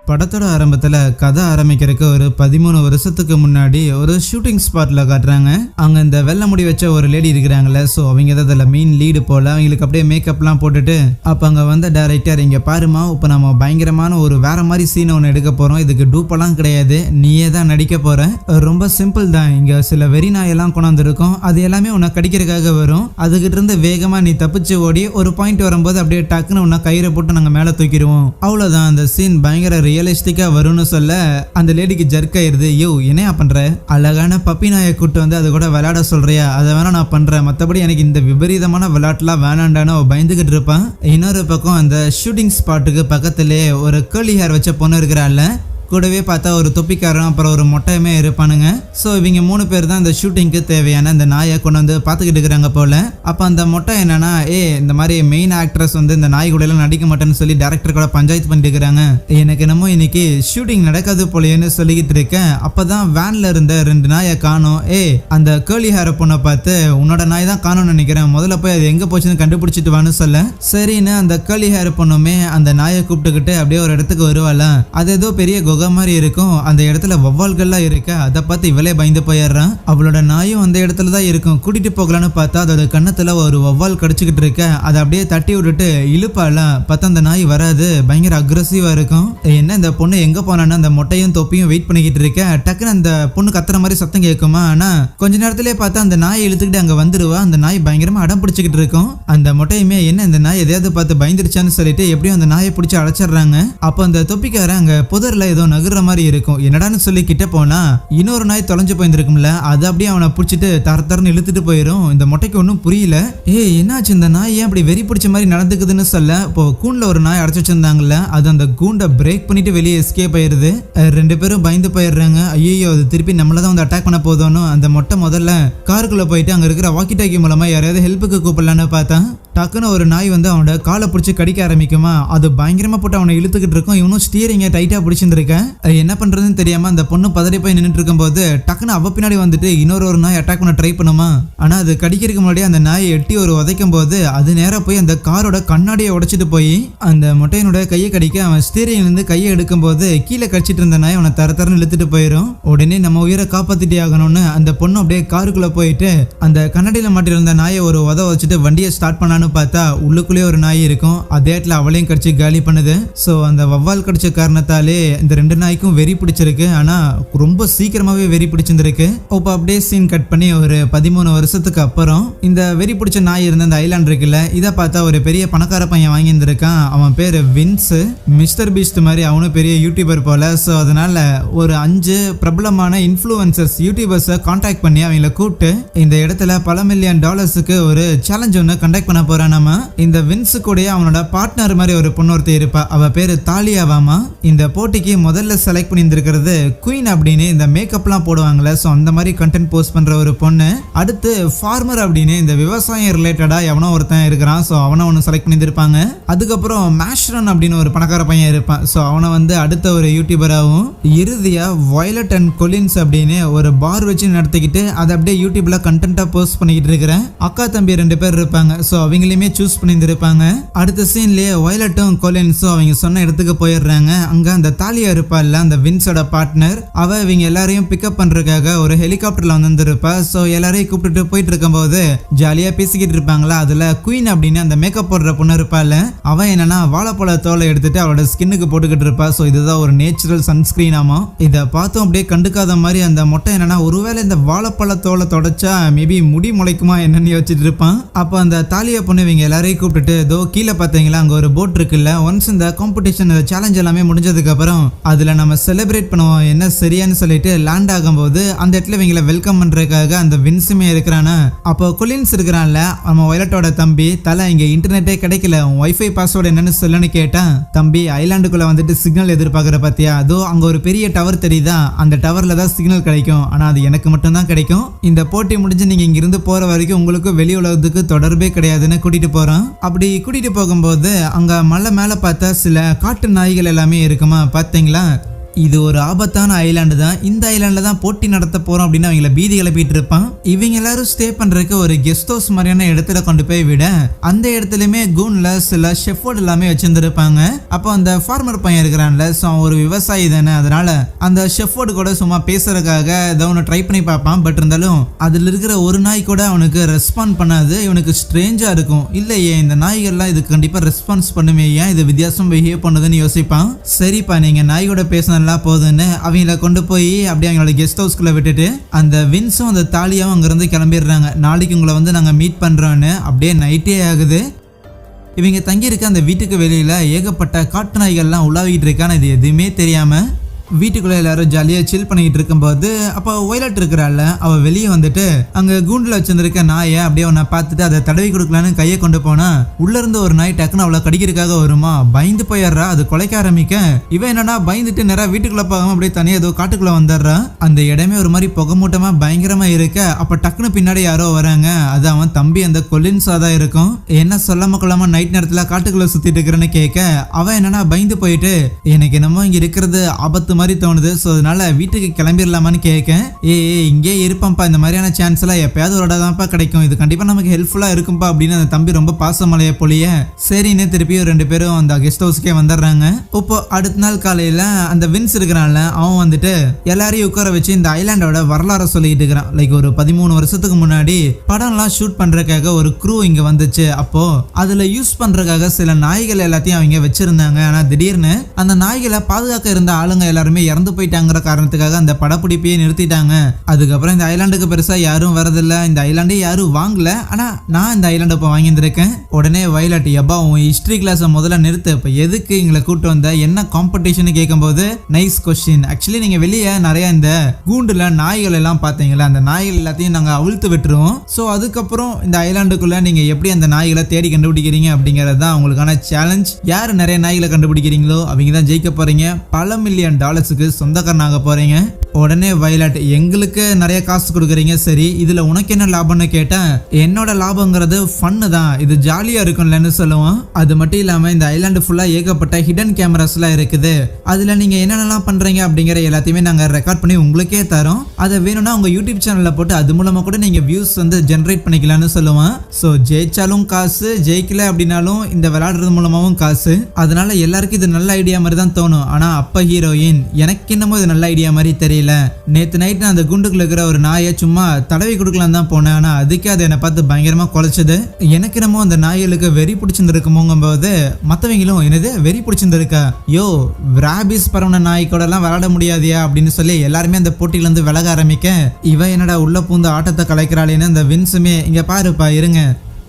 படத்தோட ஆரம்பத்துல கதை ஆரம்பிக்கிறதுக்கு ஒரு 13 வருஷத்துக்கு முன்னாடி ஒரு ஷூட்டிங் ஸ்பாட்ல காட்டுறாங்க. அங்க இந்த வெள்ளை முடி வச்ச ஒரு லேடி இருக்கிறாங்கல்ல, சோ அவங்க தான் அதுல மெயின் லீடு போல. அவங்களுக்கு அப்படியே மேக்கப்லாம் போட்டுட்டு அப்ப அங்க வந்த டைரக்டர், இங்க பாருமா, இப்ப நம்ம பயங்கரமான ஒரு வேற மாதிரி சீன் ஒன்று எடுக்க போறோம். இதுக்கு டூப்பெல்லாம் கிடையாது, நீயே தான் நடிக்க போற. ரொம்ப சிம்பிள் தான். இங்க சில வெறி நாயெல்லாம் கொண்டாந்துருக்கோம், அது எல்லாமே உன்னை கடிக்கிறதுக்காக வரும். அதுகிட்ட இருந்து வேகமா நீ தப்பிச்சு ஓடி ஒரு பாயிண்ட் வரும்போது அப்படியே டக்குன்னு உன்னை கயிறை போட்டு நாங்க மேல தூக்கிடுவோம். அவ்வளவுதான். அந்த சீன் பயங்கர ரியலிஸ்டிக்கா வரும்னு சொல்ல அந்த லேடிக்கு ஜர்க் ஆயிருது. யோ என்னையா பண்ற, அழகான பப்பி நாயை கூட்டு வந்து அது கூட விளையாட சொல்றியா, அதை வேணா நான் பண்றேன், மற்றபடி எனக்கு இந்த விபரீதமான விளையாட்டுலாம் வேணாண்டானோ பயந்துகிட்டு இருப்பான். இன்னொரு பக்கம் அந்த ஷூட்டிங் ஸ்பாட்டுக்கு பக்கத்திலே ஒரு கேர்லி ஹேர் வச்ச பொண்ணு இருக்கிறாள்ல, கூடவே பார்த்தா ஒரு தொப்பிக்காரன் அப்புறம் ஒரு மொட்டையுமே இருப்பானுங்க. ஸோ இவங்க 3 பேர் தான் இந்த ஷூட்டிங்க்கு தேவையான இந்த நாயை கொண்டு வந்து பார்த்துக்கிட்டு இருக்கிறாங்க போல. அப்போ அந்த மொட்டை என்னன்னா, இந்த மாதிரி மெயின் ஆக்ட்ரஸ் வந்து இந்த நாய் கூட எல்லாம் நடிக்க மாட்டேன்னு சொல்லி டேரக்டர் கூட பஞ்சாயத்து பண்ணிட்டு இருக்கிறாங்க. எனக்கு என்னமோ இன்னைக்கு ஷூட்டிங் நடக்காது போலேன்னு சொல்லிக்கிட்டு இருக்கேன். அப்பதான் வேன்ல இருந்த 2 நாயை காணும். அந்த கேர்லி ஹேரை பொண்ணை பார்த்து, உன்னோட நாய் தான் காணும்னு நினைக்கிறேன், முதல்ல போய் அது எங்க போச்சுன்னு கண்டுபிடிச்சிட்டு வான்னு சொல்ல, சரின்னு அந்த கேர்லி ஹேர் பொண்ணுமே அந்த நாயை கூப்பிட்டுக்கிட்டு அப்படியே ஒரு இடத்துக்கு வருவாளா. அது ஏதோ பெரிய மாதிரி இருக்கும். அந்த இடத்துல வவ்வால்கள்லாம் இருக்க, அதை பார்த்து இவளே பயந்து போயிடுறான். அவளோட நாயும் அந்த இடத்துல தான் இருக்கும். கூட்டிட்டு போகலான்னு பார்த்தா அதோட கண்ணத்துல ஒரு வவ்வால் கடிச்சுக்கிட்டு இருக்க, அதை அப்படியே தட்டி விட்டுட்டு இழுப்பாள. பார்த்தா அந்த நாய் வராது, பயங்கர அக்ரெசிவா இருக்கும். என்ன இந்த பொண்ணு எங்க போனான்னு அந்த மொட்டையும் தொப்பியும் வெயிட் பண்ணிக்கிட்டு இருக்க, டக்குன்னு அந்த பொண்ணு கத்துற மாதிரி சத்தம் கேட்குமா. ஆனா கொஞ்ச நேரத்திலே பார்த்தா அந்த நாயை இழுத்துக்கிட்டு அங்க வந்துருவா. அந்த நாய் பயங்கரமா அடம் பிடிச்சிக்கிட்டு இருக்கும். அந்த மொட்டையுமே என்ன இந்த நாய் எதையாவது பார்த்து பயந்துருச்சான்னு சொல்லிட்டு எப்படியும் அந்த நாயை பிடிச்சி அடைச்சிடுறாங்க. அப்போ அந்த தொப்பிக்காரன் அங்க புதர்ல ஏதோ நகுற மாதிரி இருக்கும். என்னடான்னு சொல்லி கிட்ட போனா இன்னொரு நாய் தொலைஞ்சு போயிருக்கும்ல, அது அப்படியே அவனை பிடிச்சிட்டு தரன்னு இழுத்துட்டு போயிடும். இந்த மொட்டைக்கு ஒன்றும் புரியல. என்னாச்சு இந்த நாய் ஏன் அப்படி வெறி பிடிச்ச மாதிரி நடந்துக்குதுன்னு சொல்ல, இப்போ கூண்டில் ஒரு நாய் அடைச்சு வச்சிருந்தாங்கல்ல, அது அந்த கூண்டை பிரேக் பண்ணிட்டு வெளியே எஸ்கேப் ஆயிருது. 2 பேரும் பயந்து போயிடுறாங்க. ஐயோ அது திருப்பி நம்மளதான் வந்து அட்டாக் பண்ண போதோன்னு அந்த மொட்டை முதல்ல காருக்குள்ள போயிட்டு அங்க இருக்கிற வாக்கி டாக்கி மூலமா யாரையாவது ஹெல்ப்புக்கு கூப்பிடலான்னு பார்த்தா, டக்குன்னு ஒரு நாய் வந்து அவனோட காலை பிடிச்சி கடிக்க ஆரம்பிக்குமா. அது பயங்கரமா போட்டு அவனை இழுத்துக்கிட்டு இருக்கும். இவனும் ஸ்டீரிங்கை டைட்டா பிடிச்சிருந்திருக்கேன். என்ன பண்றதுன்னு தெரியாம அந்த பொண்ணு பதறி போய் நின்றுட்டு இருக்கும் போது டக்குன்னு அவ பின்னாடி வந்துட்டு இன்னொரு நாய் அட்டாக் பண்ண ட்ரை பண்ணுமா. ஆனா அது கடிக்கிறதுக்கு முன்னாடி அந்த நாயை எட்டி ஒரு உதைக்கும் போது அது நேரா போய் அந்த காரோட கண்ணாடியை உடைச்சிட்டு போய் அந்த மொட்டையனோட கையை கடிக்க, அவன் ஸ்டீரிங்ல இருந்து கையை எடுக்கும் போது கீழே கடிச்சிட்டு இருந்த நாய் அவனை தரன்னு இழுத்துட்டு போயிடும். உடனே நம்ம உயிரை காப்பாத்திட்டே ஆகணும்னு அந்த பொண்ணு அப்படியே காருக்குள்ள போயிட்டு அந்த கண்ணாடியில மாட்டிருந்த நாயை ஒரு உத வச்சுட்டு வண்டியை ஸ்டார்ட் பண்ணான்னு பார்த்தா உள்ளுக்குள்ளே ஒரு நாய் இருக்கும். அதே இடத்துல அவளையும் கடிச்சு காலி பண்ணுது. ஸோ அந்த வவ்வால் கடிச்ச காரணத்தாலே இந்த 2 நாய்க்கும் வெறி பிடிச்சிருக்கு. ஆனா ரொம்ப சீக்கிரமாவே வெறி பிடிச்சிருக்கு. இப்போ அப்படியே சீன் கட் பண்ணி ஒரு 13 வருஷத்துக்கு அப்புறம் இந்த வெறி பிடிச்ச நாய் இருந்த அந்த ஐலாண்ட் இருக்குல்ல, இதை பார்த்தா ஒரு பெரிய பணக்கார பையன் வாங்கி இருந்திருக்கான். அவன் பேரு வின்ஸ். மிஸ்டர் பீஸ்ட் மாதிரி அவனும் பெரிய யூடியூபர் போல. ஸோ அதனால ஒரு 5 பிரபலமான இன்ஃப்ளூயன்சர்ஸ் யூடியூபர்ஸை கான்டாக்ட் பண்ணி அவங்கள கூப்பிட்டு இந்த இடத்துல பல மில்லியன் டாலர்ஸுக்கு ஒரு சேலஞ்ச் ஒன்று கண்டக்ட் பண்ண போறான். நம்ம இந்த வின்ஸ் கூட அவனோட பார்ட்னர் மாதிரி ஒரு பொண்ணு ஒருத்தர் இருப்பா. அவ பேரு தாலியாவாமா. இந்த போட்டிக்கு முதல்ல செலக்ட் பண்ணி இருந்திருக்கிறது குயின் அப்படின்னு இந்த மேக்கப்லாம் போடுவாங்கல்ல, ஸோ அந்த மாதிரி கண்டென்ட் போஸ்ட் பண்ற ஒரு பொண்ணு. அடுத்து ஃபார்மர் அப்படின்னு இந்த விவசாயம் ரிலேட்டடா எவனோ ஒருத்தன் இருக்கிறான். ஸோ அவனை ஒன்று செலக்ட் பண்ணியிருப்பாங்க. அதுக்கப்புறம் மேஷ்ரன் அப்படின்னு ஒரு பணக்கார பையன் இருப்பான். ஸோ அவனை வந்து அடுத்த ஒரு யூடியூபராகவும், இறுதியா வயலட் அண்ட் கொலின்ஸ் அப்படின்னு ஒரு பார் வச்சு நடத்திக்கிட்டு அதை அப்படியே யூடியூப்ல கண்டென்ட்டா போஸ்ட் பண்ணிக்கிட்டு இருக்கிறேன் அக்கா தம்பி 2 பேர் இருப்பாங்க. ஸோ அவங்களையுமே சூஸ் பண்ணியிருப்பாங்க. அடுத்த சீன்லயே வயலட்டும் கொலின்ஸும் அவங்க சொன்ன இடத்துக்கு போயிடுறாங்க. அங்க அந்த தாலியா இருப்பாள்ல, அந்த வின்ஸோட பார்ட்னர், அவ இவங்க எல்லாரையும் பிக்கப் பண்றதுக்காக ஒரு ஹெலிகாப்டர்ல வந்துருப்பா. ஸோ எல்லாரையும் கூப்பிட்டுட்டு போயிட்டு இருக்கும்போது ஜாலியா பேசிக்கிட்டு இருப்பாங்களா. அதுல குயின் அப்படின்னு அந்த மேக்கப் போடுற பொண்ணு இருப்பாள். அவன் என்னன்னா வாழைப்பழ தோலை எடுத்துட்டு அவளோட ஸ்கின்னுக்கு போட்டுக்கிட்டு இருப்பா. ஸோ இதுதான் ஒரு நேச்சுரல் சன்ஸ்கிரீன் ஆமா. இதை பார்த்தும் அப்படியே கண்டுக்காத மாதிரி அந்த மொட்டை என்னன்னா, ஒருவேளை இந்த வாழைப்பழ தோலை தொடச்சா மேபி முடி முளைக்குமா என்னன்னு யோசிச்சுட்டு இருப்பான். அப்போ அந்த தாலியா பொண்ணு இவங்க எல்லாரையும் கூப்பிட்டுட்டு, இதோ கீழே பார்த்தீங்களா அங்க ஒரு போட் இருக்குல்ல, ஒன்ஸ் இந்த காம்படிஷன் சேலஞ்ச் எல்லாமே முடிஞ்சதுக்கு அப்புறம் அதுல நம்ம செலிப்ரேட் பண்ணுவோம் என்ன சரியான்னு சொல்லிட்டு லேண்ட் ஆகும்போது அந்த இடத்துல இவங்களை வெல்கம் பண்றதுக்காக அந்த வின்ஸுமே இருக்கிறானா. அப்போ கொலின்ஸ் இருக்கிறான்ல, நம்ம வயலட்டோட தம்பி, தலை இங்க இன்டர்நெட்டே கிடைக்கல, வைஃபை பாஸ்வேர்டு என்னன்னு சொல்லுன்னு கேட்டான். தம்பி ஐலாண்டுக்குள்ள வந்துட்டு சிக்னல் எதிர்பார்க்குற பாத்தியா, அதோ அங்க ஒரு பெரிய டவர் தெரியுதா, அந்த டவர்ல தான் சிக்னல் கிடைக்கும், ஆனா அது எனக்கு மட்டும் தான் கிடைக்கும். இந்த போட்டி முடிஞ்சு நீங்க இங்க இருந்து போற வரைக்கும் உங்களுக்கு வெளி உலகத்துக்கு தொடர்பே கிடையாதுன்னு கூட்டிட்டு போறான். அப்படி கூட்டிட்டு போகும்போது அங்க மலை மேல பார்த்தா சில காட்டு நாய்கள் எல்லாமே இருக்குமா. பாத்தீங்களா, இது ஒரு ஆபத்தான ஐலாண்டு தான், இந்த ஐலாண்ட்ல தான் போட்டி நடத்த போறோம் அப்படின்னு அவங்கள பீதி கிளப்பிட்டு இருப்பான். இவங்க எல்லாரும் ஸ்டே பண்றதுக்கு ஒரு கெஸ்ட் ஹவுஸ் மாதிரியான இடத்துல கொண்டு போய் விட அந்த இடத்துலயுமே கூன்ல சில ஷெஃபோர்ட் எல்லாமே வச்சிருந்திருப்பாங்க. அப்போ அந்த ஃபார்மர் பையன் இருக்கிறான்ல, ஸோ ஒரு விவசாயி தானே, அதனால அந்த ஷெஃபோர்டு கூட சும்மா பேசுறதுக்காக ஏதோ ஒன்று ட்ரை பண்ணி பார்ப்பான். பட் இருந்தாலும் அதுல இருக்கிற ஒரு நாய் கூட அவனுக்கு ரெஸ்பாண்ட் பண்ணாது. இவனுக்கு ஸ்ட்ரேஞ்சா இருக்கும். இல்லையே இந்த நாய்கள்லாம் இதுக்கு கண்டிப்பா ரெஸ்பான்ஸ் பண்ணுமே, ஏன் இது வித்தியாசம் பிஹேவ் பண்ணுதுன்னு யோசிப்பான். சரிப்பா நீங்க நாய்கூட பேசினா போதுன்னு அவங்கள கொண்டு போய் அப்படியே அவங்களோட கெஸ்ட் ஹவுஸ்குள்ள விட்டுட்டு அந்த வின்ஸும் அந்த தாலியாவும் அங்கிருந்து கிளம்பிடுறாங்க. நாளைக்கு உங்களை வந்து நாங்க மீட் பண்றோன்னு. அப்படியே நைட்டே ஆகுது. இவங்க தங்கியிருக்க அந்த வீட்டுக்கு வெளியில ஏகப்பட்ட காட்டு நாய்கள்லாம் உலாவிட்டு இருக்கான்னு இது எதுவுமே தெரியாம வீட்டுக்குள்ள எல்லாரும் ஜாலியா சில் பண்ணிட்டு இருக்கும்போது அப்போ ஒயலட் இருக்கிறாள், அவ வெளியே வந்துட்டு அங்க கூண்டுல வச்சிருந்திருக்க நாயை அப்படியே அவனை பார்த்துட்டு அதை தடவி கொடுக்கலான்னு கையை கொண்டு போனா உள்ள இருந்து ஒரு நாய் டக்குன்னு அவளை கடிக்கிறதுக்காக வருமா. பயந்து போயிடுறா, அது குலைக்க ஆரம்பிக்க இவன் என்னன்னா பயந்துட்டு நேரா வீட்டுக்குள்ள போகாம அப்படியே தனியா ஏதோ காட்டுக்குள்ள வந்துடுறா. அந்த இடமே ஒரு மாதிரி புகமூட்டமா பயங்கரமா இருக்க அப்ப டக்குன்னு பின்னாடி யாரோ வராங்க. அது அவன் தம்பி அந்த கொலின்ஸா தான் இருக்கும். என்ன சொல்லாம கொள்ளாம நைட் நேரத்துல காட்டுக்குள்ள சுத்திட்டு இருக்கிறேன்னு கேட்க அவன் என்னன்னா பயந்து போயிட்டு எனக்கு என்னமோ இங்க இருக்கிறது ஆபத்து மாதிரி தோணுது, ஸோ அதனால வீட்டுக்கு கிளம்பிடலாமான்னு கேட்க இங்கே இருப்பேன்ப்பா, இந்த மாதிரியான சான்ஸ் எல்லாம் எப்பயாவது ஒரு தான்ப்பா கிடைக்கும், இது கண்டிப்பா நமக்கு ஹெல்ப்ஃபுல்லா இருக்கும்பா அப்படின்னு அந்த தம்பி ரொம்ப பாசமலைய போலிய சரின்னு திருப்பி ரெண்டு பேரும் அந்த கெஸ்ட் ஹவுஸ்க்கே வந்துடுறாங்க. இப்போ அடுத்த நாள் காலையில அந்த வின்ஸ் இருக்கிறான்ல, அவன் வந்துட்டு எல்லாரையும் உட்கார வச்சு இந்த ஐலாண்டோட வரலாறு சொல்லிட்டு இருக்கிறான். லைக் ஒரு 13 வருஷத்துக்கு முன்னாடி படம்லாம் ஷூட் பண்றதுக்காக ஒரு க்ரூ இங்க வந்துச்சு. அப்போ அதுல யூஸ் பண்றதுக்காக சில நாய்கள் எல்லாத்தையும் அவங்க வச்சிருந்தாங்க. ஆனா திடீர்னு அந்த நாய்களை பாதுகாக்க இருந்த ஆளுங்க எல்லாருமே இறந்து போயிட்டாங்கிற காரணத்துக்காக அந்த படப்பிடிப்பையே நிறுத்திட்டாங்க. அதுக்கப்புறம் இந்த ஐலாண்டுக்கு பெருசா யாரும் வரதில்ல, இந்த ஐலாண்டே யாரும் வாங்கல. ஆனா நான் இந்த ஐலாண்டை இப்போ வாங்கியிருந்திருக்கேன். உடனே வயலட் எப்பா உன் ஹிஸ்டரி கிளாஸை முதல்ல நிறுத்து, இப்போ எதுக்கு எங்களை கூட்டு வந்த, என்ன காம்படிஷன் கேட்கும்போது நைஸ் கொஸ்டின். ஆக்சுவலி நீங்க வெளியே நிறைய இந்த கூண்டுல நாய்கள் எல்லாம் பார்த்தீங்களா, அந்த நாய்கள் எல்லாத்தையும் நாங்க அவிழ்த்து விட்டுருவோம். ஸோ அதுக்கப்புறம் இந்த ஐலாண்டுக்குள்ள நீங்க எப்படி அந்த நாய்களை தேடி கண்டுபிடிக்கிறீங்க அப்படிங்கிறது தான் உங்களுக்கான சேலஞ்ச். யார் நிறைய நாய்களை கண்டுபிடிக்கிறீங்களோ அவங்க தான் ஜெயிக்க போறீங்க. பல மில்லியன் டாலர்ஸுக்கு சொந்தக்காரனாக போறீங்க. உடனே வயலட் எங்களுக்கு நிறைய காசு கொடுக்குறீங்க, சரி இதுல உனக்கு என்ன லாபம்னு கேட்டேன். என்னோட லாபங்கிறது ஃபன்னு தான், இது ஜாலியா இருக்கும்லன்னு சொல்லுவான். அது மட்டும் இல்லாம இந்த ஐலாண்டு ஃபுல்லா ஏகப்பட்ட ஹிடன் கேமராஸ்லாம் இருக்குது. அதுல நீங்க என்னென்னலாம் பண்றீங்க அப்படிங்கிற எல்லாத்தையுமே நாங்க ரெக்கார்ட் பண்ணி உங்களுக்கே தரோம். அதை வேணும்னா உங்க யூடியூப் சேனல்ல போட்டு அது மூலமா கூட நீங்க வியூஸ் வந்து ஜென்ரேட் பண்ணிக்கலாம்னு சொல்லுவான். ஸோ ஜெயிச்சாலும் காசு, ஜெயிக்கல அப்படின்னாலும் இந்த விளையாடுறது மூலமாவும் காசு. அதனால எல்லாருக்கும் இது நல்ல ஐடியா மாதிரி தான் தோணும். ஆனா அப்ப ஹீரோயின் எனக்கு என்னமோ இது நல்ல ஐடியா மாதிரி தெரியல. நேத்து நைட் நான் அந்த குண்டுக்குள்ள இருக்கிற ஒரு நாயை சும்மா தடவி கொடுக்கலாம் தான் போனேன். ஆனா அதுக்கே அதை என்னை பார்த்து பயங்கரமா குலைச்சது. எனக்கு என்னமோ அந்த நாய்களுக்கு வெறி பிடிச்சிருந்துருக்குமோங்கும் போது மற்றவங்களும் என்னது வெறி பிடிச்சிருந்துருக்கா, யோ ராபிஸ் பரவன நாய் கூட எல்லாம் விளையாட முடியாதியா அப்படின்னு சொல்லி எல்லாருமே அந்த போட்டியில இருந்து விலக ஆரம்பிக்க இவ என்னடா உள்ள பூந்து ஆட்டத்தை கலைக்கிறாளேன்னு அந்த வின்ஸுமே இங்க பாருப்பா இருங்க,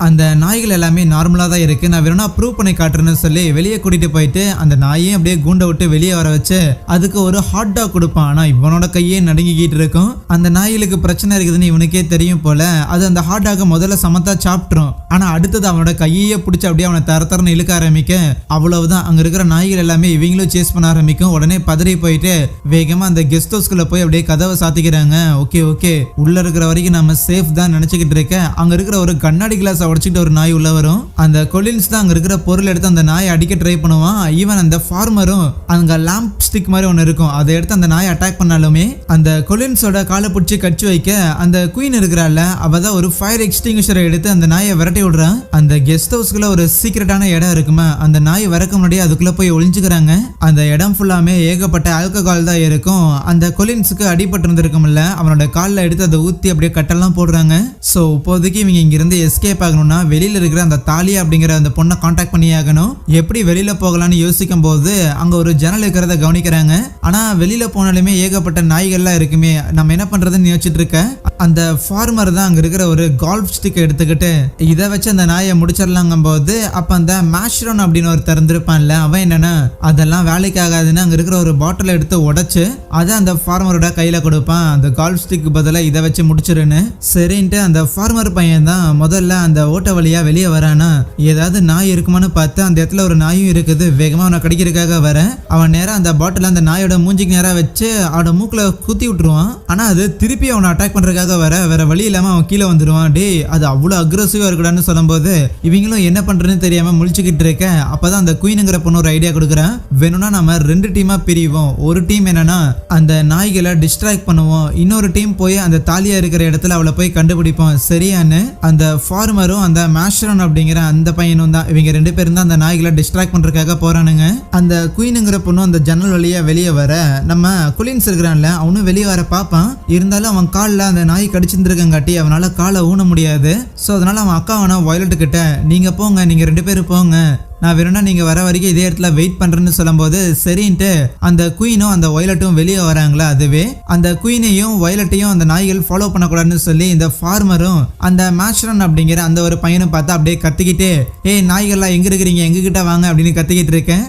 அந்த நாய்கள் எல்லாமே நார்மலாக தான் இருக்குது, நான் வேணும்னா ப்ரூவ் பண்ணி காட்டுறேன்னு சொல்லி வெளியே கூட்டிகிட்டு போயிட்டு அந்த நாயையும் அப்படியே கூண்டை விட்டு வெளியே வர வச்சு அதுக்கு ஒரு ஹாட் டாக் கொடுப்பான். ஆனால் இவனோட கையே நடுங்கிக்கிட்டு இருக்கும். அந்த நாய்களுக்கு பிரச்சனை இருக்குதுன்னு இவனுக்கே தெரியும் போல. அது அந்த ஹாட் டாக்கை முதல்ல சமத்தா சாப்பிட்ரும். ஆனால் அடுத்தது அவனோட கையே பிடிச்சி அப்படியே அவனை தரத்தரன்னு இழுக்க ஆரம்பிக்க அவ்வளவுதான். அங்கே இருக்கிற நாய்கள் எல்லாமே இவங்களும் சேஸ் பண்ண ஆரம்பிக்கும். உடனே பதறி போயிட்டு வேகமாக அந்த கெஸ்ட் ஹவுஸ்குள்ள போய் அப்படியே கதவை சாத்திக்கிறாங்க. ஓகே ஓகே உள்ள இருக்கிற வரைக்கும் நம்ம சேஃப் தான் நினச்சிக்கிட்டு இருக்க. அங்கே இருக்கிற ஒரு கண்ணாடி கிளாஸ் உடைச்சிட்டு ஒரு நாய் உள்ள வரும். அந்த கொலின்ஸ் தான் அங்க இருக்கிற பொருள் எடுத்து அந்த நாயை அடிக்க ட்ரை பண்ணுவான். ஈவன் அந்த ஃபார்மரும் அங்க லாம்ப் ஸ்டிக் மாதிரி ஒன்று இருக்கும், அதை எடுத்து அந்த நாயை அட்டாக் பண்ணாலுமே அந்த கொலின்ஸோட காலை பிடிச்சி கடிச்சு வைக்க அந்த குயின் இருக்கிறாள் அவ தான் ஒரு ஃபயர் எக்ஸ்டிங்விஷரை எடுத்து அந்த நாயை விரட்டி விடுறான். அந்த கெஸ்ட் ஹவுஸ்க்குள்ள ஒரு சீக்கிரட்டான இடம் இருக்குமா, அந்த நாய் வரக்க முன்னாடியே அதுக்குள்ள போய் ஒளிஞ்சுக்கிறாங்க. அந்த இடம் ஃபுல்லாமே ஏகப்பட்ட ஆல்கஹால் தான் இருக்கும். அந்த கொலின்ஸுக்கு அடிபட்டு இருந்திருக்கும்ல, அவனோட காலில் எடுத்து அதை ஊத்தி அப்படியே கட்டெல்லாம் போடுறாங்க. ஸோ இப்போதைக்கு இவங்க இங்கிருந்து எஸ்கேப் ஆகணும். வெளியில இருக்கிற அந்த தாலியா அப்படிங்கிற அந்த பொண்ணை காண்டாக்ட் பண்ணி ஆகணும். எப்படி வெளியில போகலாம்னு யோசிக்கும் போது அங்க ஒரு ஜன்னல் இருக்கிறத கவனிக்கிறாங்க. ஆனா வெளியில போனாலுமே ஏகப்பட்ட நாய்கள்லாம் இருக்குமே, நம்ம என்ன பண்றதுன்னு யோசிச்சுட்டு இருக்க அந்த ஃபார்மர் தான் அங்க இருக்கிற ஒரு கால்ஃப் ஸ்டிக் எடுத்துக்கிட்டு இதை வச்சு அந்த நாயை முடிச்சிடலாங்கும் போது அப்ப அந்த மேஷ்ரோன் அப்படின்னு ஒரு திறந்திருப்பான்ல, அவன் என்னன்னா அதெல்லாம் வேலைக்கு ஆகாதுன்னு அங்க இருக்கிற ஒரு பாட்டில் எடுத்து உடைச்சு அதை அந்த ஃபார்மரோட கையில கொடுப்பான். அந்த கால்ஃப் ஸ்டிக் பதிலா இதை வச்சு முடிச்சிருன்னு சரின்ட்டு அந்த ஃபார்மர் பையன் தான் முதல்ல அந்த ஓட்ட வழியா வெளியே வரானா ஏதாவது நாய் இருக்குமான்னு பார்த்து அந்த இடத்துல ஒரு நாயும் இருக்குது. வேகமா அவனை கடிக்கிறதுக்காக வர அவன் நேரா அந்த பாட்டில் அந்த நாயோட மூஞ்சிக்கு நேரா வச்சு அவனோட மூக்குல குத்தி விட்டுருவான். ஆனா அது திருப்பி அவனை அட்டாக் பண்றதுக்காக வேற வழி இல்லாம அவன் கீழே வந்துருவான். டே அது அவ்வளவு அக்ரெசிவா இருக்கடான்னு சொல்லும்போது இவங்களும் என்ன பண்றதுன்னு தெரியாம முழிச்சுக்கிட்டு இருக்க. அப்பதான் அந்த குயினுங்கிற பொண்ணு ஒரு ஐடியா கொடுக்குறான். வேணும்னா நம்ம 2 டீமா பிரிவோம். ஒரு டீம் என்னன்னா அந்த நாய்களை டிஸ்ட்ராக்ட் பண்ணுவோம், இன்னொரு டீம் போய் அந்த தாலியா இருக்கிற இடத்துல அவளை போய் கண்டுபிடிப்போம். சரியானு அந்த ஃபார்மரும் அந்த மேஷரன் அப்படிங்கிற அந்த பையனும் தான் இவங்க 2 பேரும் தான் அந்த நாய்களை டிஸ்ட்ராக்ட் பண்றதுக்காக போறானுங்க. அந்த குயினுங்கிற பொண்ணும் அந்த ஜன்னல் வழியா வெளியே வர நம்ம குலின்ஸ் இருக்கிறான்ல அவனும் வெளியே வர பார்ப்பான். இருந்தாலும் அவன் காலில் அந்த நாய் கடிச்சிருந்துருக்கங்காட்டி அவனால காலை ஊன முடியாது. ஸோ அதனால அவன் அக்காவன வயலட் கிட்ட நீங்க போங்க, நீங்க 2 பேரும் போங்க, நான் வேணும்னா நீங்க வர வரைக்கும் இதே இடத்துல வெயிட் பண்றேன்னு சொல்லும்போது சரின்ட்டு அந்த குயினும் அந்த வயலட்டும் வெளியே வராங்களா. அதுவே அந்த குயினையும் வயலட்டையும் அந்த நாய்கள் ஃபாலோ பண்ணக்கூடாதுன்னு சொல்லி இந்த ஃபார்மரும் அந்த மேஷரன் அப்படிங்கிற அந்த ஒரு பையனை பார்த்தா அப்படியே கத்திக்கிட்டு ஏய் நாய்கள்லாம் எங்க இருக்கிறீங்க, எங்ககிட்ட வாங்க அப்படின்னு கத்திக்கிட்டு இருக்கேன்.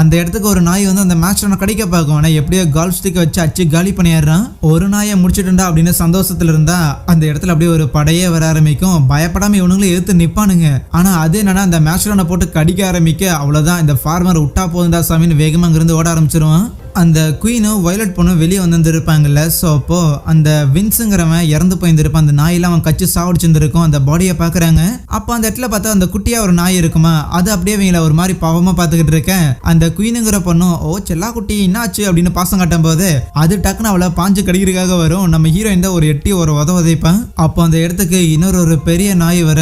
அந்த இடத்துக்கு ஒரு நாய் வந்து அந்த மேட்ச்ல கடிக்க பார்க்கும். ஆனால் எப்படியோ கால்ஃப் ஸ்டிக் வச்சு அச்சு காலி பண்ணிடுறான். ஒரு நாயை முடிச்சுட்டுண்டா அப்படின்னு சந்தோஷத்துல இருந்தா அந்த இடத்துல அப்படியே ஒரு படையே வர ஆரம்பிக்கும். பயப்படாம இவனுங்களும் எடுத்து நிப்பானுங்க. ஆனா அது என்னன்னா அந்த மேட்ச்ல போட்டு கடிக்க ஆரம்பிக்க அவ்வளவுதான். இந்த ஃபார்மர் விட்டா போதுண்டா சாமின்னு வேகமா அங்கிருந்து ஓட ஆரம்பிச்சிருவான். அந்த குயினும் வயலட் பொண்ணும் வெளியே வந்துருப்பாங்கல்ல. ஸோ அப்போ அந்த வின்ஸுங்கிறவன் இறந்து போயிருந்திருப்பான். அந்த நாயெல்லாம் அவன் கச்சி சாவடிச்சிருந்திருக்கும். அந்த பாடியை பாக்குறாங்க. அப்போ அந்த இடத்துல பார்த்தா அந்த குட்டியா ஒரு நாய் இருக்குமா, அது அப்படியே இவங்கள ஒரு மாதிரி பாவமா பார்த்துக்கிட்டு இருக்கேன். அந்த குயினுங்கிற பொண்ணும் ஓ செல்லா குட்டி என்னாச்சு அப்படின்னு பாசம் காட்டும் போது அது டக்குன்னு அவளை பாஞ்சு கடிக்கிறதுக்காக வரும். நம்ம ஹீரோயின் தான் ஒரு எட்டி ஒரு உதைப்பான். அப்போ அந்த இடத்துக்கு இன்னொரு பெரிய நாய் வர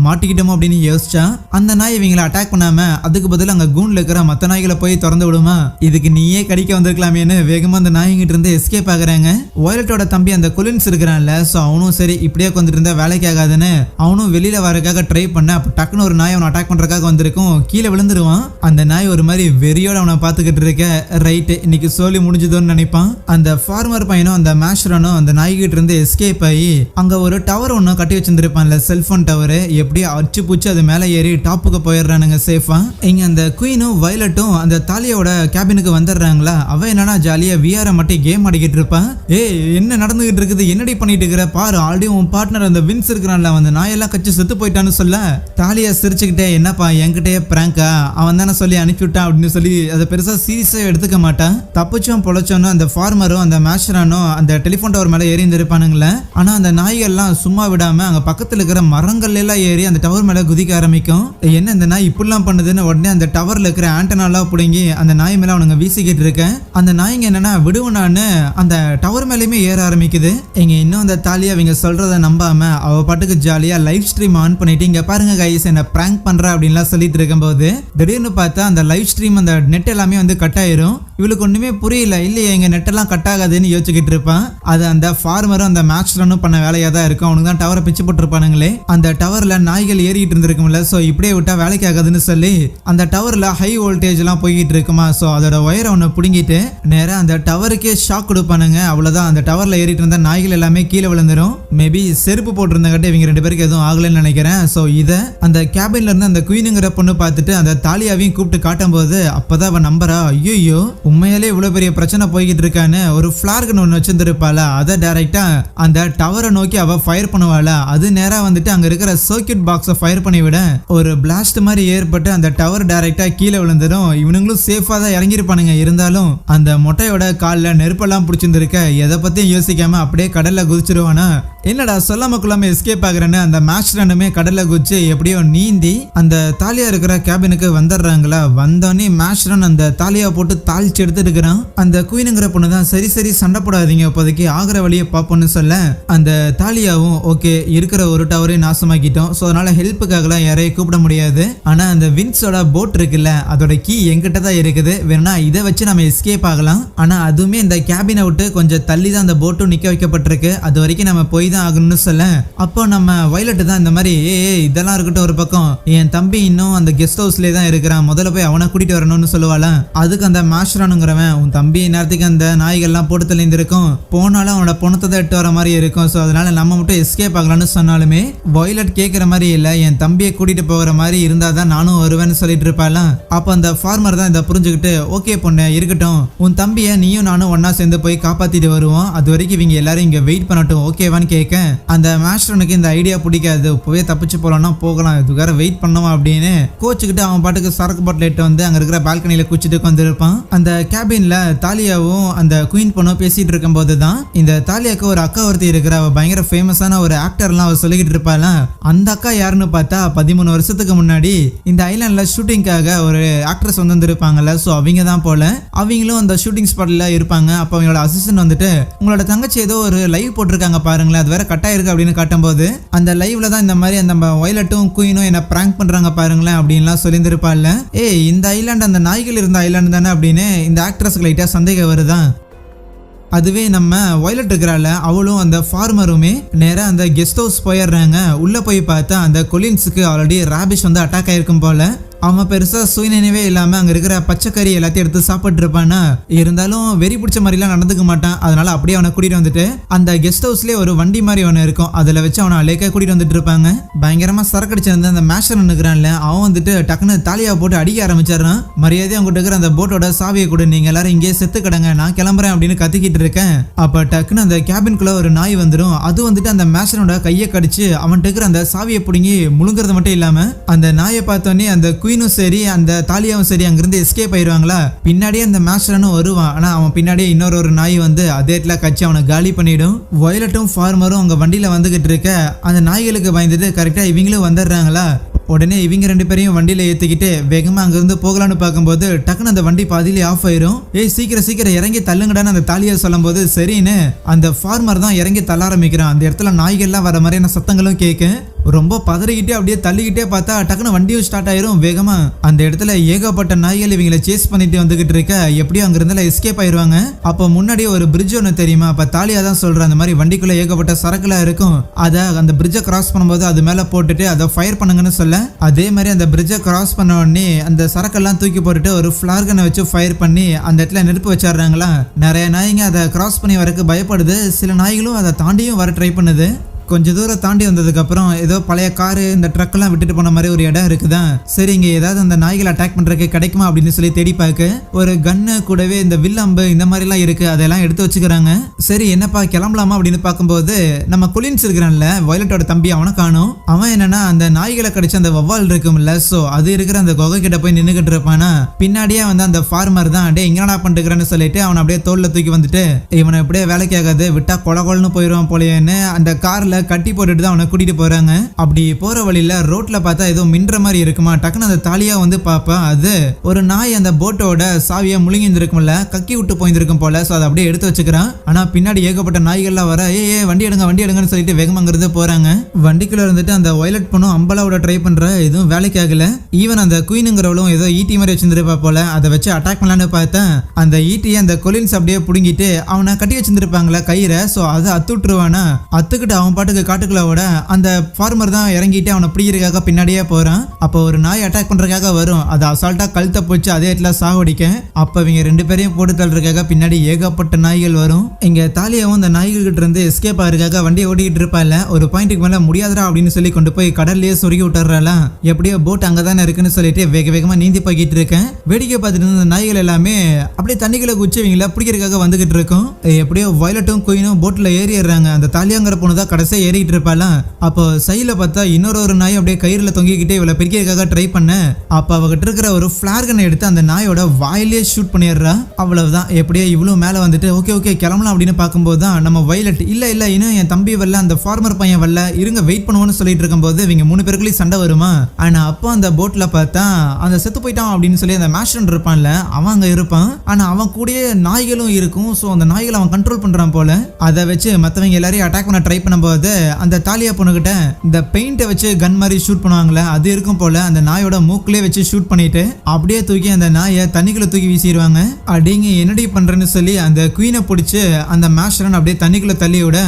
மாட்டிக்கிட்டோமோ அப்படின்னு யோசிச்சா அந்த நாய் இவங்களை அட்டாக் பண்ணாம அதுக்கு பதில் அங்க கூண்ல இருக்கிற மற்ற நாய்களை போய் திறந்து விடுமா. இதுக்கு நீயே கடிக்க வந்திருக்கலாமேன்னு வேகமா அந்த நாய்கிட்ட இருந்து எஸ்கேப் ஆகுறாங்க. வயலட்டோட தம்பி அந்த குலின்ஸ் இருக்கிறான்ல, சோ அவனும் சரி இப்படியே வந்துட்டு இருந்தா வேலைக்கு ஆகாதுன்னு அவனும் வெளியில வரக்காக ட்ரை பண்ண. அப்ப டக்குன்னு ஒரு நாய் அவனை அட்டாக் பண்றதுக்காக வந்திருக்கும். கீழே விழுந்துருவான். அந்த நாய் ஒரு மாதிரி வெறியோட அவனை பார்த்துக்கிட்டு இருக்க. ரைட்டு இன்னைக்கு சோலி முடிஞ்சதோன்னு நினைப்பான். அந்த ஃபார்மர் பையனும் அந்த மேஷரனும் அந்த நாய்கிட்ட இருந்து எஸ்கேப் ஆகி அங்க ஒரு டவர் ஒன்னு கட்டி வச்சிருந்திருப்பான்ல, செல்போன் டவர், எப்படியோ அச்சு பூச்சி அது மேல ஏறி டாப்புக்கு போயிடுறானுங்க சேஃபா. இங்க அந்த குயினும் வயலட்டும் அந்த தாலியோட கேபினுக்கு வந்துடுறாங்க. அவ என்னன்னா ஜாலியா விஆர மட்டும் கேம் ஆடிக்கிட்டு இருப்பான். ஏய் என்ன நடந்துகிட்டு இருக்குது, என்னடி பண்ணிட்டு இருக்கிற பாரு, ஆல்ரெடி உன் பார்ட்னர் அந்த வின்ஸ் இருக்கிறான்ல அந்த நாயெல்லாம் கச்சி செத்து போயிட்டான்னு சொல்ல தாலியா சிரிச்சுக்கிட்டே என்னப்பா என்கிட்டயே பிராங்கா, அவன் தானே சொல்லி அனுப்பிவிட்டான் அப்படின்னு சொல்லி அதை பெருசா சீரியஸா எடுத்துக்க மாட்டான். தப்பிச்சோம் பொழைச்சோன்னு அந்த ஃபார்மரும் அந்த மேஷரானும் அந்த டெலிஃபோன் டவர் மேல ஏறி இருந்திருப்பானுங்களே. ஆனா அந்த நாய்கள்லாம் சும்மா விடாம அங்க பக்கத்துல இருக்கிற மரங்கள் எல்லாம் ஏறி அந்த டவர் மேல குதிக்க ஆரம்பிக்கும். என்ன இந்த நாய் இப்படிலாம் பண்ணுதுன்னு உடனே அந்த டவர்ல இருக்கிற ஆண்டனாலாம் பிடுங்கி அந்த நாய் மேல அவனுங்க வீசிக்கிட்டு இருக்கேன். அந்த நாய்ங்க என்னன்னா விடுவனான்னு அந்த டவர் மேலேயுமே ஏற ஆரம்பிக்குது. இங்க இன்னும் அந்த தாலியா அவங்க சொல்றத நம்பாம அவ பாட்டுக்கு ஜாலியா லைவ் ஸ்ட்ரீம் ஆன் பண்ணிட்டு இங்க பாருங்க கைஸ் என்ன பிராங்க் பண்ற அப்படின்லாம் சொல்லிட்டு இருக்கும்போது திடீர்னு பார்த்தா அந்த லைவ் ஸ்ட்ரீம் அந்த நெட் எல்லாமே வந்து கட் ஆயிரும். இவளுக்கு ஒண்ணுமே புரியல. இல்லையே எங்க நெட் எல்லாம் கட் ஆகாதுன்னு யோசிச்சுக்கிட்டு இருப்பான். அது அந்த ஃபார்மரும் அந்த மேட்ச்லனும் பண்ண வேலையா தான் இருக்கும். அவனுக்கு தான் டவரை பிச்சு போட்டுருப்பானுங்களே. அந்த டவர்ல நாய்கள் ஏறிட்டு இருந்திருக்கும்ல, சோ இப்படியே விட்டா வேலைக்கு ஆகாதுன்னு சொல்லி அந்த டவர்ல ஹை வோல்டேஜ் எல்லாம் போய்கிட்டு இருக்குமா. சோ அதோட ஒயரை ஒன்னு புடுங்கிட்டு நேரா அந்த டவருக்கே ஷாக் கொடுப்பானுங்க. அவ்வளவுதான், அந்த டவர்ல ஏறிட்டு இருந்த நாய்கள் எல்லாமே கீழே விழுந்துரும். மேபி செருப்பு போட்டிருந்தங்கிட்ட இவங்க 2 பேருக்கு எதுவும் ஆகலன்னு நினைக்கிறேன். சோ இத அந்த கேபின்ல இருந்து அந்த குயினுங்கிற பொண்ணு பார்த்துட்டு அந்த தாலியாவையும் கூப்பிட்டு காட்டும் போது அப்பதான் அவன் நம்பரா, ஐயோ உண்மையாலே இவ்வளவு பெரிய பிரச்சனை போய்கிட்டு இருக்கான்னு ஒரு ஃபிளார்கன் ஒன்று வச்சிருந்திருப்பாள, அதை டைரக்டா அந்த டவரை நோக்கி அவ ஃபயர் பண்ணுவாள. அது நேரா வந்துட்டு அங்க இருக்கிற சர்க்கியூட் பாக்ஸை ஃபயர் பண்ணி விட ஒரு பிளாஸ்ட் மாதிரி ஏற்பட்டு அந்த டவர் டைரக்டா கீழே விழுந்துடும். இவனுங்களும் சேஃபா தான் இறங்கிருப்பானுங்க. இருந்தாலும் அந்த மொட்டையோட காலில் நெருப்பெல்லாம் பிடிச்சிருந்திருக்க எதை பத்தியும் யோசிக்காம அப்படியே கடல்ல குதிச்சிருவானா. என்னடா சொல்லாம கொள்ளாம எஸ்கேப் ஆகுறேன்னு அந்த மேஷ்ரனுமே கடல்ல குதிச்சு எப்படியோ நீந்தி அந்த தாலியா இருக்கிற கேபினுக்கு வந்துடுறாங்களா. வந்தோடனே மேஷ்ரன் அந்த தாலியா போட்டு தாளிச்சு எடுத்துட்டு இருக்கிறான். அந்த குயினுங்கிற பொண்ணு தான் சரி சரி சண்டை போடாதீங்க, இப்போதைக்கு ஆகிற வழியை பார்ப்போம்னு சொல்ல அந்த தாலியாவும் ஓகே இருக்கிற ஒரு டவரையும் நாசமாக்கிட்டோம், ஸோ அதனால ஹெல்ப்புக்காகலாம் யாரையும் கூப்பிட முடியாது. ஆனா அந்த வின்ஸோட போட் இருக்குல்ல அதோட கீ எங்கிட்ட தான் இருக்குது, வேணா இதை வச்சு நம்ம எஸ்கேப் ஆகலாம். ஆனா அதுவுமே இந்த கேபினை விட்டு கொஞ்சம் தள்ளி தான் அந்த போட்டும் நிக்க வைக்கப்பட்டிருக்கு. அது வரைக்கும் நம்ம போய் தான் ஆகணும்னு சொல்ல அப்போ நம்ம வயலட் தான் இந்த மாதிரி இதெல்லாம் இருக்கட்டும் ஒரு பக்கம், என் தம்பி இன்னும் அந்த கெஸ்ட் ஹவுஸ்லேயே தான் இருக்கிறான், முதல்ல போய் அவனை கூட்டிட்டு வரணும்னு சொல்லுவாள. அதுக்கு அந்த மேஷ்ரன் மேஸ்ட்ரானுங்கிறவன் உன் தம்பி நேரத்துக்கு அந்த நாய்கள்லாம் போட்டு தெளிந்திருக்கும், போனாலும் அவனோட பணத்தை தான் எட்டு வர மாதிரி இருக்கும், ஸோ அதனால நம்ம மட்டும் எஸ்கேப் ஆகலாம்னு சொன்னாலுமே வயலட் கேட்குற மாதிரி இல்லை, என் தம்பியை கூட்டிட்டு போகிற மாதிரி இருந்தால் தான் நானும் வருவேன்னு சொல்லிட்டு இருப்பாளாம். அப்போ அந்த ஃபார்மர் தான் இதை புரிஞ்சுக்கிட்டு ஓகே பொண்ணு இருக்கட்டும், உன் தம்பியை நீயும் நானும் ஒன்னா சேர்ந்து போய் காப்பாத்திட்டு வருவோம், அது வரைக்கும் இவங்க எல்லாரும் இங்க வெயிட் பண்ணட்டும் ஓகேவான்னு கேட்க அந்த மாஸ்டருக்கு இந்த ஐடியா பிடிக்காது, போய் தப்பிச்சு போலாம்னா போகலாம், இதுக்கார வெயிட் பண்ணுவோம் அப்படின்னு கோச்சுக்கிட்டு அவன் பாட்டுக்கு சரக்கு பாட்டில் எட்டு வந்து அங்க இருக்கிற பால்கனியில குச்சிட்டு வந்துருப்பான். அந்த கேபின்ல தாலியாவும் அந்த குயின் பொண்ணும் பேசிட்டு இருக்கும் போது தான் இந்த தாலியாக்கு ஒரு அக்கா ஒருத்தி இருக்கிற, அவ பயங்கர ஃபேமஸான ஒரு ஆக்டர்லாம் அவ சொல்லிக்கிட்டு இருப்பாள். அந்த அக்கா யாருன்னு பார்த்தா 13 வருஷத்துக்கு முன்னாடி இந்த ஐலாண்ட்ல ஷூட்டிங்காக ஒரு ஆக்ட்ரஸ் வந்திருப்பாங்கல்ல, ஸோ அவங்க தான் போல, அவங்களும் அந்த ஷூட்டிங் ஸ்பாட்ல இருப்பாங்க. அப்போ அவங்களோட அசிஸ்டன்ட் வந்துட்டு உங்களோட தங்கச்சி ஏதோ ஒரு லைவ் போட்டிருக்காங்க பாருங்களேன், அது வேற கட்டாயிருக்கு அப்படின்னு காட்டும்போது அந்த லைவ்ல தான் இந்த மாதிரி அந்த வயலட்டும் குயினும் என்ன பிராங்க் பண்றாங்க பாருங்களேன் அப்படின்லாம் சொல்லியிருந்திருப்பாள்ல. இந்த ஐலாண்ட் அந்த நாய்கள் இருந்த ஐலாண்ட் தானே அப்படின்னு இந்த ஆக்ட்ரஸ்க்கு லைட்டா சந்தேகம் வருதான். அதுவே நம்ம வயலட் இருக்கிறாள், அவளும் அந்த ஃபார்மருமே நேராக அந்த கெஸ்ட் ஹவுஸ் போயிடுறாங்க. உள்ள போய் பார்த்தா அந்த கொலின்ஸுக்கு ஆல்ரெடி ராபிஷ் வந்து அட்டாக் ஆயிருக்கும் போல. அவன் பெருசா சுயநினைவே இல்லாம அங்க இருக்கிற பச்சைக்கறி எல்லாத்தையும் எடுத்து சாப்பிட்டு இருப்பானா, இருந்தாலும் வெறி பிடிச்ச மாதிரிலாம் நடந்துக்க மாட்டான். அதனால அப்படியே அவனை கூட்டிட்டு வந்துட்டு அந்த கெஸ்ட் ஹவுஸ்லயே ஒரு வண்டி மாதிரி ஒன்று இருக்கும், அதுல வச்சு அவனை அலேக்கா கூட்டிட்டு வந்துட்டு இருப்பாங்க. பயங்கரமா சரக்கடிச்சிருந்த அந்த மேஷர் நிற்கிறான்ல, அவன் வந்துட்டு டக்குன்னு தாலியா போட்டு அடிக்க ஆரம்பிச்சிடறான். மரியாதை அவங்க இருக்கிற அந்த போட்டோட சாவியை கூட, நீங்க எல்லாரும் இங்கே செத்து கிடங்க, நான் கிளம்புறேன் அப்படின்னு கத்திக்கிட்டு இருக்கேன். அப்ப டக்குன்னு அந்த கேபின்குள்ள ஒரு நாய் வந்துடும். அது வந்துட்டு அந்த மேஷனோட கையை கடிச்சு அவன்கிட்ட இருக்கிற அந்த சாவியை பிடுங்கி முழுங்குறது மட்டும் இல்லாம அந்த நாயை பார்த்தோன்னே அந்த குயினும் சரி அந்த தாலியாவும் சரி அங்கிருந்து எஸ்கேப் ஆயிடுவாங்களா. பின்னாடியே அந்த மாஸ்டரனும் வருவான், ஆனா அவன் பின்னாடியே இன்னொரு நாய் வந்து அதே இடத்துல கட்சி அவனை காலி பண்ணிடும். வயலட்டும் ஃபார்மரும் அவங்க வண்டியில வந்துகிட்டு இருக்க அந்த நாய்களுக்கு பயந்துட்டு கரெக்டா இவங்களும் வந்துடுறாங்களா. உடனே இவங்க ரெண்டு பேரையும் வண்டியில ஏத்திக்கிட்டு வேகமா அங்கிருந்து போகலான்னு பார்க்கும்போது டக்குன்னு அந்த வண்டி பாதியிலே ஆஃப் ஆயிரும். சீக்கிரம் சீக்கிரம் இறங்கி தள்ளுங்கடான்னு அந்த தாலியா சொல்லும் போது சரின்னு அந்த ஃபார்மர் தான் இறங்கி தள்ள ஆரம்பிக்கிறான். அந்த இடத்துல நாய்கள்லாம் வர மாதிரியான சத்தங்களும் கேட்கும். ரொம்ப பதறிக்கிட்டே அப்படியே தள்ளிக்கிட்டே பார்த்தா டக்குன்னு வண்டியும் ஸ்டார்ட் ஆயிரும் வேகமா. அந்த இடத்துல ஏகப்பட்ட நாய்கள் இவங்களை சேஸ் பண்ணிட்டு வந்துகிட்டு இருக்க, எப்படியும் அங்கிருந்தால எஸ்கேப் ஆயிருவாங்க. அப்போ முன்னாடி ஒரு பிரிட்ஜ் ஒன்று தெரியுமா, அப்ப தாலியா தான் சொல்றேன் அந்த மாதிரி வண்டிக்குள்ள ஏகப்பட்ட சரக்குல இருக்கும், அதை அந்த பிரிட்ஜை கிராஸ் பண்ணும்போது அது மேல போட்டுட்டு அதை ஃபயர் பண்ணுங்கன்னு சொல்ல, அதே மாதிரி அந்த பிரிட்ஜை கிராஸ் பண்ண உடனே அந்த சரக்கெல்லாம் தூக்கி போட்டுட்டு ஒரு ஃபிளார்கனை வச்சு ஃபயர் பண்ணி அந்த இடத்துல நெருப்பு வச்சிடுறாங்களா. நிறைய நாய்ங்க அதை கிராஸ் பண்ணி வரக்கு பயப்படுது, சில நாய்களும் அதை தாண்டியும் வர ட்ரை பண்ணுது. கொஞ்ச தூரம் தாண்டி வந்ததுக்கு அப்புறம் ஏதோ பழைய காரு இந்த ட்ரக் எல்லாம் விட்டுட்டு போன மாதிரி ஒரு இடம் இருக்குதான். சரி இங்க ஏதாவது அந்த நாய்கள் அட்டாக் பண்றதுக்கு கிடைக்குமா அப்படின்னு சொல்லி தேடி பார்க்க ஒரு கன்னு கூடவே இந்த வில்லம்பு இந்த மாதிரி எல்லாம் இருக்கு, அதெல்லாம் எடுத்து வச்சுக்கிறாங்க. சரி என்னப்பா கிளம்பலாமா அப்படின்னு பார்க்கும்போது நம்ம கொலின்ஸ் இருக்கிறான்ல வயலட்டோட தம்பி, அவனை காணும். அவன் என்னன்னா அந்த நாய்களை கடிச்ச அந்த வவ்வால் இருக்கும்ல, சோ அது இருக்கிற அந்த குகை கிட்ட போய் நின்னுகிட்டு இருப்பானா. பின்னாடியே வந்து அந்த ஃபார்மர் தான் டே இங்கடா பண்ணிட்டுக்கிறேன்னு சொல்லிட்டு அவனை அப்படியே தோல்ல தூக்கி வந்துட்டு இவனை எப்படியே வேலைக்கு ஆகாது விட்டா கொலன்னு போயிடுவான் போலேன்னு அந்த கார்ல கட்டி போட்டுட்டு தான் அவனை கூட்டிட்டு போறாங்க. அப்படி போற வழியில ரோட்ல பார்த்தா ஏதோ மின்ற மாதிரி இருக்குமா, டக்குன்னு அந்த தாலியா வந்து பாப்பா அது ஒரு நாய் அந்த போட்டோட சாவியை முழுங்கி இருந்திருக்கும்ல, கக்கி விட்டு போயிருக்கும் போல. சோ அதை அப்படியே எடுத்து வச்சுக்கிறான். ஆனா பின்னாடி ஏகப்பட்ட நாய்கள்லாம் வர வண்டி எடுங்கன்னு சொல்லிட்டு வேகமாங்கிறது போறாங்க. வண்டிக்குள்ள இருந்துட்டு அந்த வயலட் பொண்ணும் அம்பலாவோட ட்ரை பண்ற, எதுவும் வேலைக்கு ஆகல. ஈவன் அந்த குயினுங்கிறவளும் ஏதோ ஈட்டி மாதிரி வச்சிருந்திருப்பா போல, அதை வச்சு அட்டாக் பண்ணலான்னு பார்த்தேன். அந்த ஈட்டியை அந்த கொலின்ஸ் அப்படியே புடுங்கிட்டு அவனை கட்டி வச்சிருந்திருப்பாங்களா கயிறை, சோ அதை அத்துட்டுருவானா. அத்துக்கிட்டு அவன் பாட்டுக்கு காட்டுக்குள்ளோட அந்த ஃபார்மர் தான் இறங்கிட்டு அவனை பிடிக்கிறதுக்காக பின்னாடியே போறான். அப்போ ஒரு நாய் அட்டாக் பண்றதுக்காக வரும், அதை அசால்ட்டா கழுத்தை போச்சு அதே இடத்துல சாவடிக்க. அப்ப இவங்க ரெண்டு பேரையும் போட்டு தள்ளுறதுக்காக பின்னாடி ஏகப்பட்ட நாய்கள் வரும். இங்க தாலியாவும் அந்த நாய்கள் கிட்ட இருந்து எஸ்கேப் ஆகிறதுக்காக வண்டியை ஓட்டிக்கிட்டு இருப்பால, ஒரு பாயிண்ட்டுக்கு மேல முடியாதரா அப்படின்னு சொல்லி கொண்டு போய் கடல்லையே சொருகி விட்டுறாள. எப்படியோ போட் அங்கதானே இருக்குன்னு சொல்லிட்டு வேக வேகமா நீந்தி போய்கிட்டு இருக்கேன். வேடிக்கை பார்த்துட்டு இருந்த நாய்கள் எல்லாமே அப்படியே தண்ணிக்குள்ள குச்சி இவங்கள பிடிக்கிறதுக்காக வந்துகிட்டு இருக்கும். எப்படியோ வயலட்டும் குயினும் போட்ல ஏறிடுறாங்க. அந்த தாலியாங்கிற பொண்ணுதான் கடைசியா ஏறிக்கிட்டு இருப்பாளா. அப்போ சைல பார்த்தா இன்னொரு நாய் அப்படியே கயிறுல தொங்கிக்கிட்டே இவளை பிரிக்கிறதுக்காக ட்ரை பண்ண, அப்ப அவகிட்ட இருக்கிற ஒரு ஃபிளார்கனை எடுத்து அந்த நாயோட வாயிலே ஷூட் பண்ணிடுறா. அவ்வளவுதான். எப்படியே இவ்வளவு மேல வந்துட்டு ஓகே கிளம்பலாம் அப்படின்னு பார்க்கும்போது தான் நம்ம வயலட் இல்ல இன்னும் என் தம்பி வரல, அந்த ஃபார்மர் பையன் வரல, இருங்க வெயிட் பண்ணுவோம்னு சொல்லிட்டு இருக்கும்போது இவங்க 3 பேருக்குள்ளேயும் சண்டை வருமா. ஆனா அப்போ அந்த போட்ல பார்த்தா அந்த செத்து போயிட்டான் அப்படின்னு சொல்லி அந்த மேஸ்டர் இருப்பான்ல அவன் அங்க இருப்பான். ஆனா அவன் கூடயே நாய்களும் இருக்கும். சோ அந்த நாய்களை அவன் கண்ட்ரோல் பண்றான் போல. அதை வச்சு மத்தவங்க எல்லாரையும் அட்டாக் பண்ண ட்ரை பண்ணும்போது இருக்கும்போது அந்த தாலியா பொண்ணுகிட்ட இந்த பெயிண்டை வச்சு கன் மாதிரி ஷூட் பண்ணுவாங்களே அது இருக்கும் போல அந்த நாயோட மூக்கிலே வச்சு ஷூட் பண்ணிட்டு அப்படியே தூக்கி அந்த நாயை தண்ணிக்குள்ள தூக்கி வீசிடுவாங்க. அடிங்க என்னடி பண்றேன்னு சொல்லி அந்த குயினை பிடிச்சி அந்த மேஷரன் அப்படியே தண்ணிக்குள்ள தள்ளி விட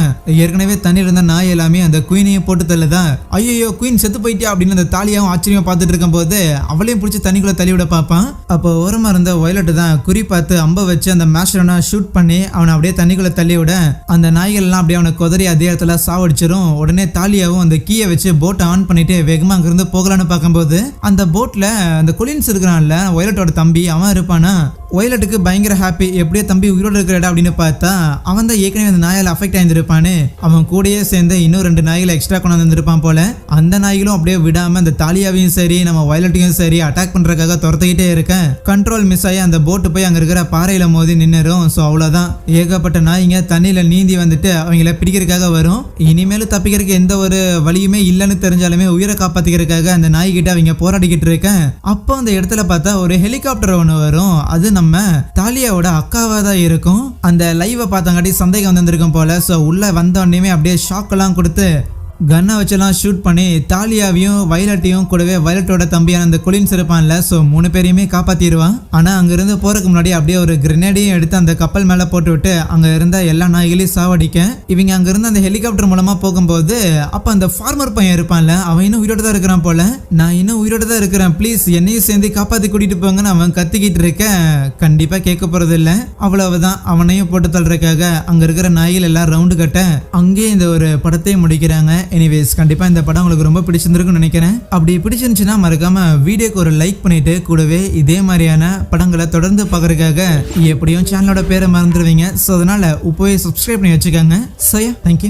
ஏற்கனவே தண்ணியில் இருந்த நாய் எல்லாமே அந்த குயினையும் போட்டு தள்ளுதா. ஐயோ குயின் செத்து போயிட்டியா அப்படின்னு அந்த தாலியாவும் ஆச்சரியமா பார்த்துட்டு இருக்கும் போது அவளையும் பிடிச்சி தண்ணிக்குள்ள தள்ளி விட பார்ப்பான். அப்போ ஓரமா இருந்த வயலட் தான் குறி பார்த்து அம்ப வச்சு அந்த மேஷரனை ஷூட் பண்ணி அவனை அப்படியே தண்ணிக்குள்ள தள்ளி விட அந்த நாய்கள் எல்லாம் அப்படியே அவனை குதறி அதே இடத்துல சாவடிச்சிடும். உடனே தாலியாவும் அந்த கீயை வச்சு போட்டை ஆன் பண்ணிட்டு வேகமா அங்கிருந்து போகலான்னு பார்க்கும்போது அந்த போட்ல அந்த கொலின்ஸ் இருக்கிறான்ல வயலட்டோட தம்பி அவன் இருப்பானா. வயலட்டுக்கு பயங்கர ஹாப்பி, எப்படியே தம்பி உயிரோடு இருக்கிறடா அப்படின்னு பார்த்தா அவன் தான் ஏற்கனவே அந்த நாயால் அஃபெக்ட் ஆயிருப்பானு. அவன் கூடயே சேர்ந்து இன்னும் 2 நாய்களை எக்ஸ்ட்ரா கொண்டு வந்திருப்பான் போல. அந்த நாய்களும் அப்படியே விடாம அந்த தாலியாவையும் சரி நம்ம வயலட்டையும் சரி அட்டாக் பண்றதுக்காக துரத்திக்கிட்டே இருக்க கண்ட்ரோல் மிஸ் ஆகி அந்த போட்டு போய் அங்க இருக்கிற பாறையில மோதி நின்னுரும். ஸோ அவ்வளவுதான், ஏகப்பட்ட நாய்ங்க தண்ணியில நீந்தி வந்துட்டு அவங்கள பிடிக்கிறதுக்காக வரும். இனிமேலும் தப்பிக்கிறதுக்கு எந்த ஒரு வழியுமே இல்லைன்னு தெரிஞ்சாலுமே உயிரை காப்பாத்திக்கிறதுக்காக அந்த நாய்கிட்ட அவங்க போராடிக்கிட்டு இருக்கேன். அப்போ அந்த இடத்துல பார்த்தா ஒரு ஹெலிகாப்டர் ஒன்று வரும். அது நம்ம தாலியாவோட அக்காவா தான் இருக்கும். அந்த லைவை பார்த்தாங்காட்டி சந்தேகம் வந்திருக்கும் போல. ஸோ உள்ள வந்த உடனே அப்படியே ஷாக் எல்லாம் கொடுத்து கன்னை வச்செல்லாம் ஷூட் பண்ணி தாலியாவையும் வயலட்டையும் கூடவே வயலட்டோட தம்பியான அந்த கொலின்ஸ் இருப்பான்ல, ஸோ 3 பேரையுமே காப்பாத்திடுவான். ஆனா அங்கிருந்து போறதுக்கு முன்னாடி அப்படியே ஒரு கிரெனேடையும் எடுத்து அந்த கப்பல் மேல போட்டு விட்டு அங்க இருந்த எல்லா நாய்களையும் சாவடிக்க இவங்க அங்க இருந்து அந்த ஹெலிகாப்டர் மூலமா போகும்போது அப்ப அந்த ஃபார்மர் பையன் இருப்பான்ல அவன் இன்னும் உயிரோட தான் இருக்கிறான் போல. நான் இன்னும் உயிரோட தான் இருக்கிறேன், ப்ளீஸ் என்னையும் சேர்ந்து காப்பாத்தி கூட்டிட்டு போங்கன்னு அவன் கத்திக்கிட்டு இருக்க கண்டிப்பா கேட்க போறது இல்ல. அவ்வளவுதான், அவனையும் போட்டு தள்ளுறதுக்காக அங்க இருக்கிற நாய்கள் எல்லாம் ரவுண்டு கட்ட அங்கேயே இந்த ஒரு படத்தையும் முடிக்கிறாங்க. எனிவேஸ் கண்டிப்பா இந்த படம் உங்களுக்கு ரொம்ப பிடிச்சிருந்திருக்கும்னு நினைக்கிறேன். அப்படி பிடிச்சிருந்துச்சுன்னா மறக்காம வீடியோக்கு ஒரு லைக் பண்ணிட்டு கூடவே இதே மாதிரியான படங்களை தொடர்ந்து பார்க்கறதுக்காக எப்படியும் சேனலோட பேரை மறந்துடுவீங்க. ஸோ அதனால இப்போவே சப்ஸ்கிரைப் பண்ணி வச்சுக்கோங்க. So thank you.